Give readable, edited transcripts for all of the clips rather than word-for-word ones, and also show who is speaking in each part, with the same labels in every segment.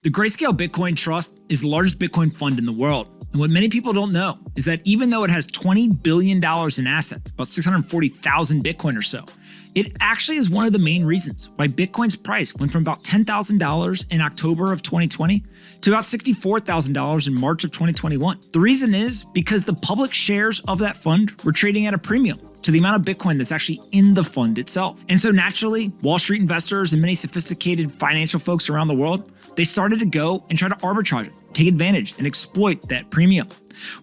Speaker 1: The Grayscale Bitcoin Trust is the largest Bitcoin fund in the world. And what many people don't know is that even though it has $20 billion in assets, about 640,000 Bitcoin or so, it actually is one of the main reasons why Bitcoin's price went from about $10,000 in October of 2020 to about $64,000 in March of 2021. The reason is because the public shares of that fund were trading at a premium to the amount of Bitcoin that's actually in the fund itself. And so naturally, Wall Street investors and many sophisticated financial folks around the world, they started to go and try to arbitrage it, take advantage and exploit that premium.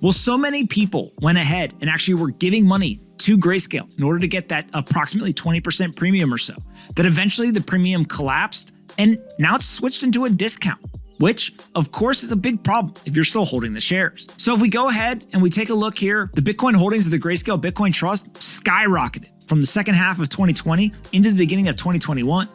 Speaker 1: Well, so many people went ahead and actually were giving money to Grayscale in order to get that approximately 20% premium or so, that eventually the premium collapsed and now it's switched into a discount, which of course is a big problem if you're still holding the shares. So if we go ahead and we take a look here, the Bitcoin holdings of the Grayscale Bitcoin Trust skyrocketed from the second half of 2020 into the beginning of 2021.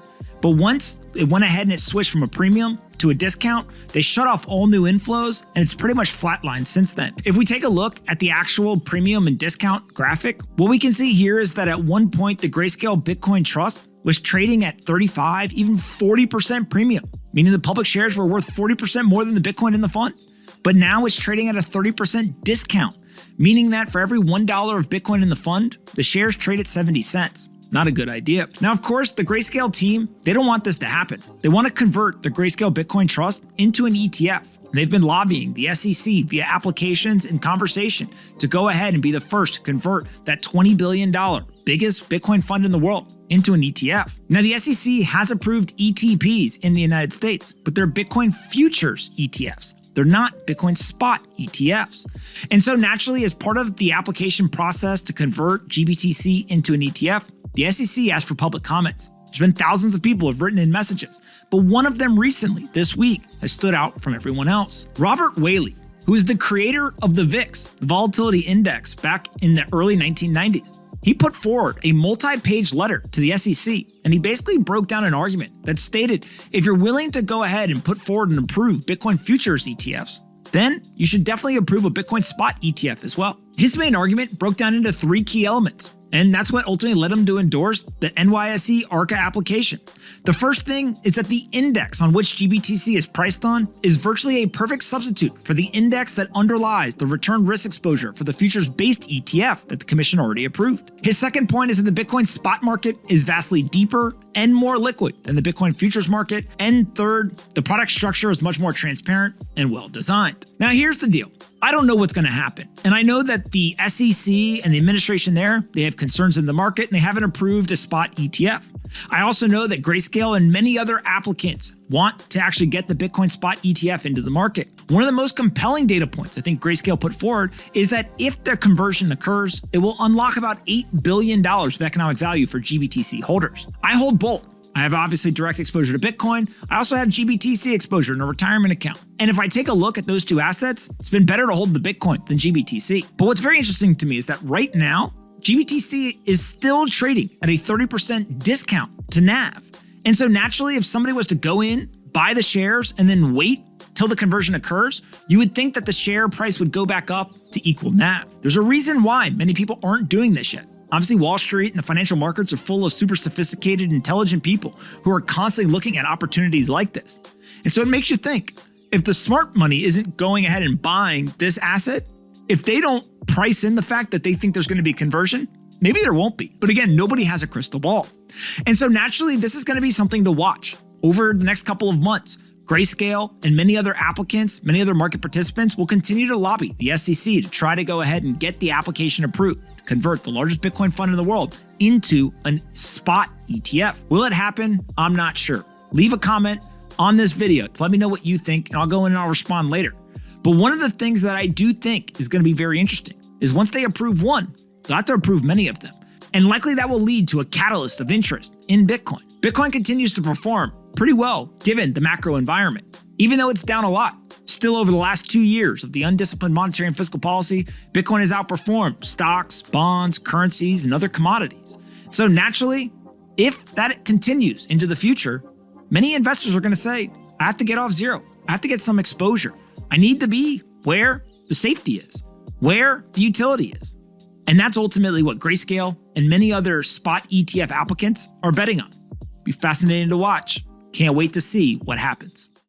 Speaker 1: But once it went ahead and it switched from a premium to a discount, they shut off all new inflows and it's pretty much flatlined since then. If we take a look at the actual premium and discount graphic, what we can see here is that at one point, the Grayscale Bitcoin Trust was trading at 35, even 40% premium, meaning the public shares were worth 40% more than the Bitcoin in the fund. But now it's trading at a 30% discount, meaning that for every $1 of Bitcoin in the fund, the shares trade at 70 cents. Not a good idea. Now, of course, the Grayscale team, they don't want this to happen. They want to convert the Grayscale Bitcoin Trust into an ETF. And they've been lobbying the SEC via applications and conversation to go ahead and be the first to convert that $20 billion biggest Bitcoin fund in the world into an ETF. Now, the SEC has approved ETPs in the United States, but they're Bitcoin futures ETFs. They're not Bitcoin spot ETFs. And so naturally, as part of the application process to convert GBTC into an ETF, the SEC asked for public comments. There's been thousands of people who have written in messages, but one of them recently, this week, has stood out from everyone else. Robert Whaley, who is the creator of the VIX, the volatility index, back in the early 1990s, he put forward a multi-page letter to the SEC, and he basically broke down an argument that stated, if you're willing to go ahead and put forward and approve Bitcoin futures ETFs, then you should definitely approve a Bitcoin spot ETF as well. His main argument broke down into three key elements, and that's what ultimately led him to endorse the NYSE ARCA application. The first thing is that the index on which GBTC is priced on is virtually a perfect substitute for the index that underlies the return risk exposure for the futures-based ETF that the commission already approved. His second point is that the Bitcoin spot market is vastly deeper and more liquid than the Bitcoin futures market. And third, the product structure is much more transparent and well designed. Now, here's the deal. I don't know what's going to happen. And I know that the SEC and the administration there, they have concerns in the market and they haven't approved a spot ETF. I also know that Grayscale and many other applicants want to actually get the Bitcoin spot ETF into the market. One of the most compelling data points I think Grayscale put forward is that if the conversion occurs, it will unlock about $8 billion of economic value for GBTC holders. I hold both. I have obviously direct exposure to Bitcoin. I also have GBTC exposure in a retirement account. And if I take a look at those two assets, it's been better to hold the Bitcoin than GBTC. But what's very interesting to me is that right now, GBTC is still trading at a 30% discount to NAV. And so naturally, if somebody was to go in, buy the shares, and then wait till the conversion occurs, you would think that the share price would go back up to equal NAV. There's a reason why many people aren't doing this yet. Obviously, Wall Street and the financial markets are full of super sophisticated, intelligent people who are constantly looking at opportunities like this. And so it makes you think, if the smart money isn't going ahead and buying this asset, if they don't price in the fact that they think there's going to be conversion, maybe there won't be. But again, nobody has a crystal ball. And so naturally, this is going to be something to watch over the next couple of months. Grayscale and many other applicants, many other market participants will continue to lobby the SEC to try to go ahead and get the application approved, convert the largest Bitcoin fund in the world into a spot ETF. Will it happen? I'm not sure. Leave a comment on this video to let me know what you think, and I'll go in and I'll respond later. But one of the things that I do think is going to be very interesting is once they approve one, they'll have to approve many of them. And likely that will lead to a catalyst of interest in Bitcoin. Bitcoin continues to perform pretty well given the macro environment. Even though it's down a lot, still over the last 2 years of the undisciplined monetary and fiscal policy, Bitcoin has outperformed stocks, bonds, currencies, and other commodities. So naturally, if that continues into the future, many investors are going to say, I have to get off zero. I have to get some exposure. I need to be where the safety is, where the utility is. And that's ultimately what Grayscale and many other spot ETF applicants are betting on. Be fascinating to watch. Can't wait to see what happens.